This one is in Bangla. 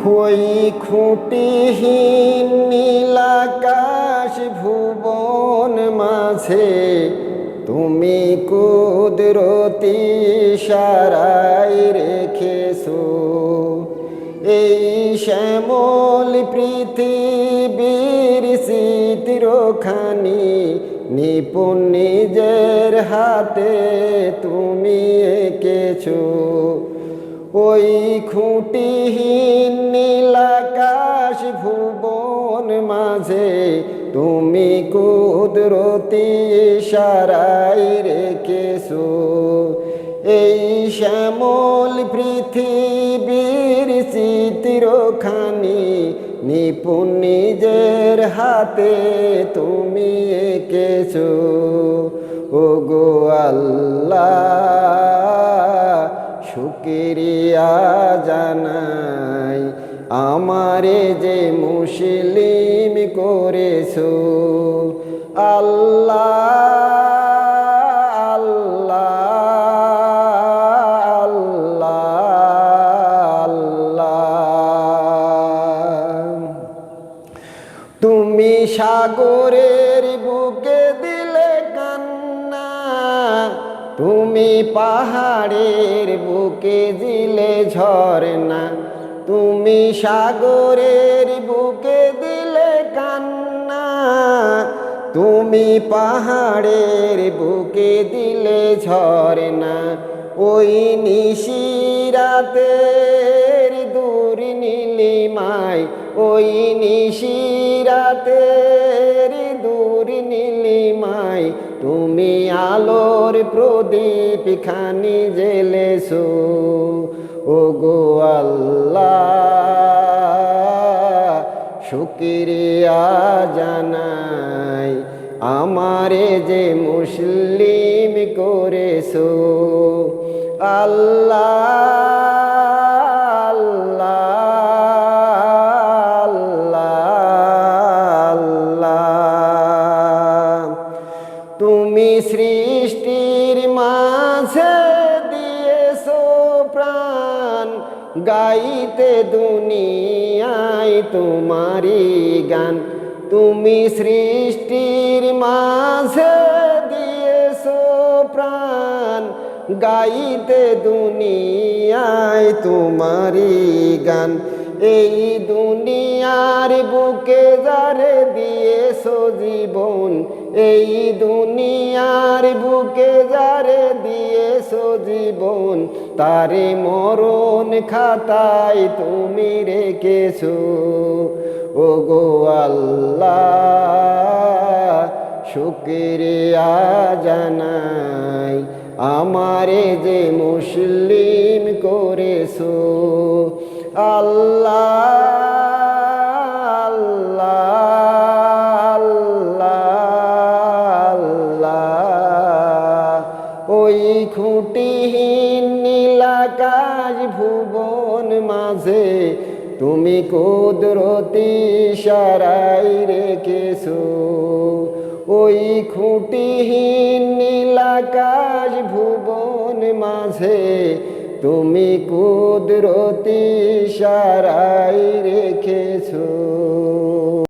ওই খুঁটিহীন নীলাকাশ ভুবন মাঝে তুমি কুদরতি ইশারায় রেখেছো এই শ্যামল পৃথিবীর চিত্রখানি নিপুণ নিজের হাতে তুমি এঁকেছো। ওই খুঁটিহীন নীলাকাশ ভুবন মাঝে তুমি কুদরতি ইশারায় রেখেছো এই শ্যামল পৃথিবীর চিত্রখানি নিপুণ নিজের হাতে তুমি এঁকেছো। ওগো আল্লাহ শুকরিয়া জানাই আমারে যে মুসলিম করেছো। আল্লাহ আল্লাহ আল্লাহ। তুমি সাগরের বুকে দিলে কান্না, তুমি পাহাড়ের বুকে দিলে ঝরনা, তুমি সাগরের বুকে দিলে কান্না, তুমি পাহাড়ের বুকে দিলে ঝরনা। ওই নিশিরাতের দূর নীলিমায়, ওই নিশিরাতের দূর নীলিমায় তুমি আলোর প্রদীপ খানি জ্বেলেছো। ওগো আল্লাহ শুকরিয়া জানাই আমারে যে মুসলিম করেছো। আল্লাহ আল্লাহ। তুমি সৃষ্টির মাঝে দিয়েছো প্রাণ, গাইতে দুনিয়ায় তোমারি গান। তুমি সৃষ্টির মাঝে দিয়েছো প্রাণ, গাইতে দুনিয়ায় তোমারি গান। এই দুনিয়ার বুকে যারে দিয়েছো জীবন, এই দুনিয়ার বুকে যারে দিয়েছো জীবন, তারে মরণ খাতায় তুমি রেখেছো। ওগো আল্লাহ শুকরিয়া জানাই আমারে যে মুসলিম করেছো। আল্লাহ আল্লাহ আল্লাহ। ওই খুঁটিহীন নীলাকাশ ভুবন মাঝে তুমি কুদরতি ইশারায় রেখেছো। ওই খুঁটিহীন নীলাকাশ ভুবন মাঝে তুমি কুদরতি ইশারায় রেখেছো।